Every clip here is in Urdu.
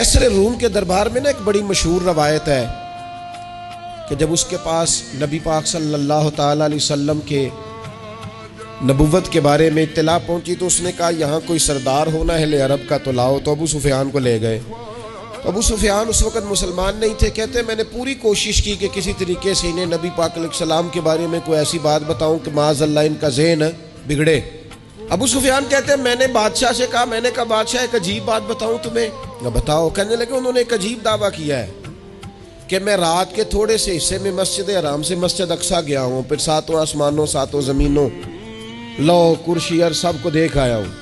قیصر روم کے دربار میں نا ایک بڑی مشہور روایت ہے کہ جب اس کے پاس نبی پاک صلی اللہ تعالی علیہ وسلم کے نبوت کے بارے میں اطلاع پہنچی تو اس نے کہا یہاں کوئی سردار ہونا ہے اہل عرب کا تو لاؤ، تو ابو سفیان کو لے گئے۔ ابو سفیان اس وقت مسلمان نہیں تھے، کہتے میں نے پوری کوشش کی کہ کسی طریقے سے انہیں نبی پاک علیہ السلام کے بارے میں کوئی ایسی بات بتاؤں کہ معاذ اللہ ان کا ذہن بگڑے۔ ابو سفیان کہتے ہیں میں نے بادشاہ سے کہا، میں نے کہا بادشاہ ایک عجیب بات بتاؤں تمہیں؟ بتاؤ۔ کہنے لگے انہوں نے ایک عجیب دعویٰ کیا ہے کہ میں رات کے تھوڑے سے حصے میں مسجد حرام سے مسجد اقصیٰ گیا ہوں، پھر ساتوں آسمانوں ساتوں زمینوں لو کرسی اور سب کو دیکھ آیا ہوں۔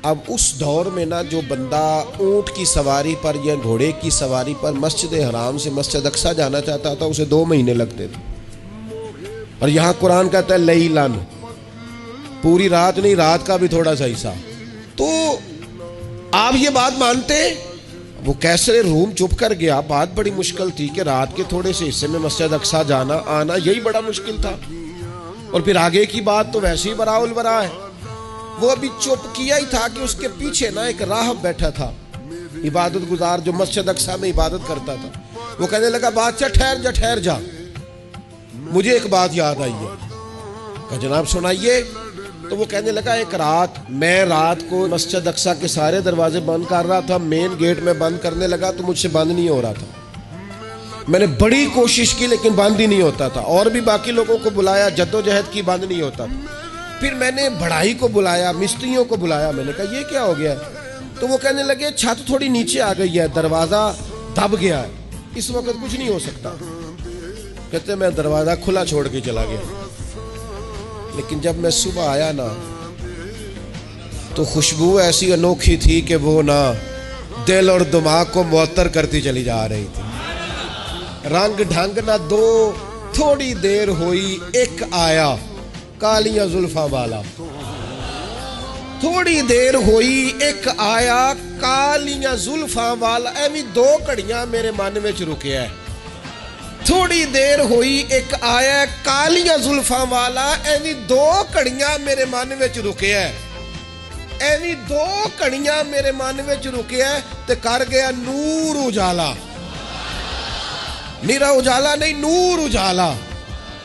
اب اس دور میں نا جو بندہ اونٹ کی سواری پر یا گھوڑے کی سواری پر مسجد حرام سے مسجد اقصیٰ جانا چاہتا تھا اسے 2 مہینے لگتے تھے، اور یہاں قرآن کہتا ہے لیلن، پوری رات نہیں، رات کا بھی تھوڑا سا حصہ۔ تو آپ یہ بات مانتے؟ وہ قیصر روم چپ کر گیا، بات بڑی مشکل تھی کہ رات کے تھوڑے سے حصے میں مسجد اقصیٰ جانا آنا یہی بڑا مشکل تھا، اور پھر آگے کی بات تو ویسے ہی براء البراء ہے۔ وہ ابھی چپ کیا ہی تھا کہ اس کے پیچھے نا ایک راہب بیٹھا تھا، عبادت گزار جو مسجد اقصیٰ میں عبادت کرتا تھا۔ وہ کہنے لگا بادشاہ ٹھہر جا، مجھے ایک بات یاد آئی ہے۔ کہا جناب سنائیے۔ تو وہ کہنے لگا ایک رات میں رات کو مسجد اقصیٰ کے سارے دروازے بند کر رہا تھا، مین گیٹ میں بند کرنے لگا تو مجھ سے بند نہیں ہو رہا تھا، میں نے بڑی کوشش کی لیکن بند ہی نہیں ہوتا تھا، اور بھی باقی لوگوں کو بلایا، جدوجہد کی، بند نہیں ہوتا تھا۔ پھر میں نے بڑھائی کو بلایا، مستریوں کو بلایا، میں نے کہا یہ کیا ہو گیا؟ تو وہ کہنے لگے چھت تھوڑی نیچے آ گئی ہے، دروازہ دب گیا ہے، اس وقت کچھ نہیں ہو سکتا۔ کہتے میں دروازہ کھلا چھوڑ کے چلا گیا، لیکن جب میں صبح آیا نا تو خوشبو ایسی انوکھی تھی کہ وہ نا دل اور دماغ کو معطر کرتی چلی جا رہی تھی۔ رنگ ڈھنگ نہ دو، تھوڑی دیر ہوئی ایک آیا کالیاں زلفاں والا، تھوڑی دیر ہوئی ایک آیا کالیاں زلفاں والا، ایویں 2 گھڑیاں میرے من میں رکیا ہے۔ تھوڑی دیر ہوئی ایک آیا کالیاں زلفاں والا، ایویں 2 گھڑیاں میرے من میں رکیا ہے، ایویں 2 گھڑیاں میرے من میں رکیا ہے تے کر گیا نور اجالا، میرا اجالا نہیں نور اجالا۔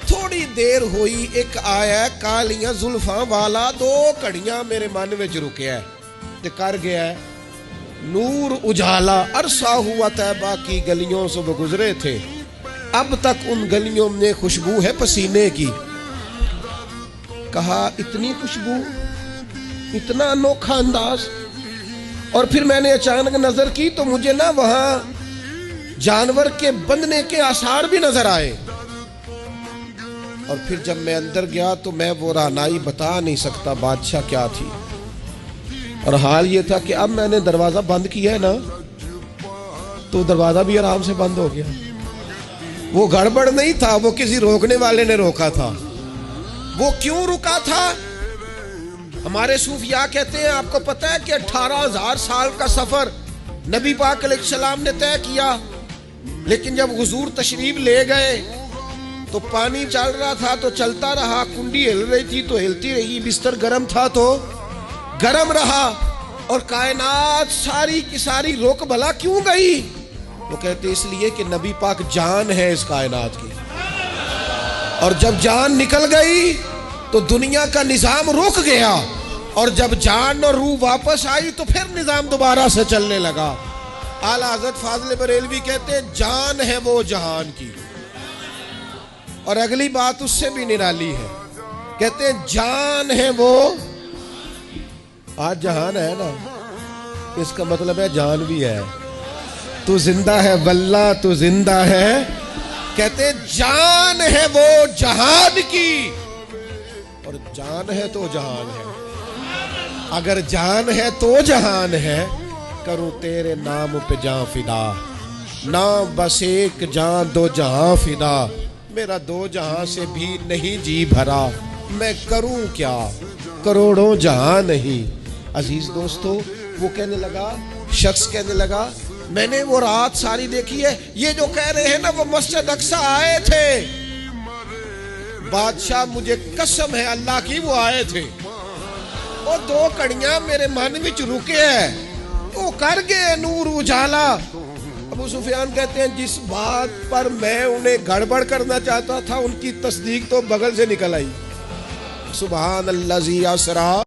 تھوڑی دیر ہوئی ایک آیا کالیاں زلفاں والا، 2 گھڑیاں میرے من میں رکیا ہے تے کر گیا نور اجالا۔ عرصہ ہوا طیبہ کی گلیوں سے وہ گزرے تھے، اب تک ان گلیوں میں خوشبو ہے پسینے کی۔ کہا اتنی خوشبو، اتنا انوکھا انداز۔ اور پھر میں نے اچانک نظر کی تو مجھے نا وہاں جانور کے بندھنے کے آثار بھی نظر آئے، اور پھر جب میں اندر گیا تو میں وہ رہنائی بتا نہیں سکتا بادشاہ کیا تھی، اور حال یہ تھا کہ اب میں نے دروازہ بند کیا ہے نا تو دروازہ بھی آرام سے بند ہو گیا۔ وہ گڑبڑ نہیں تھا، وہ کسی روکنے والے نے روکا تھا۔ وہ کیوں رکا تھا؟ ہمارے صوفیاء کہتے ہیں آپ کو پتہ ہے کہ 18,000 سال کا سفر نبی پاک علیہ السلام نے طے کیا، لیکن جب حضور تشریف لے گئے تو پانی چل رہا تھا تو چلتا رہا، کنڈی ہل رہی تھی تو ہلتی رہی، بستر گرم تھا تو گرم رہا، اور کائنات ساری کی ساری رک بھلا کیوں گئی؟ وہ کہتے اس لیے کہ نبی پاک جان ہے اس کائنات کی، اور جب جان نکل گئی تو دنیا کا نظام رک گیا، اور جب جان اور روح واپس آئی تو پھر نظام دوبارہ سے چلنے لگا۔ اعلیٰ حضرت فاضل بریلوی کہتے ہیں جان ہے وہ جہان کی، اور اگلی بات اس سے بھی نرالی ہے، کہتے ہیں جان ہے وہ، آج جہان ہے نا، اس کا مطلب ہے جان بھی ہے، تو زندہ ہے واللہ تو زندہ ہے، کہتے ہیں جان ہے وہ جہان کی، اور جان ہے تو جہان ہے، اگر جان ہے تو جہان ہے، کروں تیرے نام پہ جان فدا، نام بس ایک جان 2 جہاں فدا، میرا 2 جہاں سے بھی نہیں جی بھرا، میں کروں کیا کروڑوں جہاں نہیں۔ عزیز دوستو، وہ کہنے لگا، شخص کہنے لگا میں نے وہ رات ساری دیکھی ہے، یہ جو کہہ رہے ہیں نا وہ مسجد اقصیٰ آئے تھے، بادشاہ مجھے قسم ہے اللہ کی وہ آئے تھے، وہ 2 گھڑیاں میرے من وچ رکے ہیں، تو کر گئے نور اجالا. ابو سفیان کہتے ہیں جس بات پر میں انہیں گڑبڑ کرنا چاہتا تھا ان کی تصدیق تو بغل سے نکل آئی. سبحان الذی اسریٰ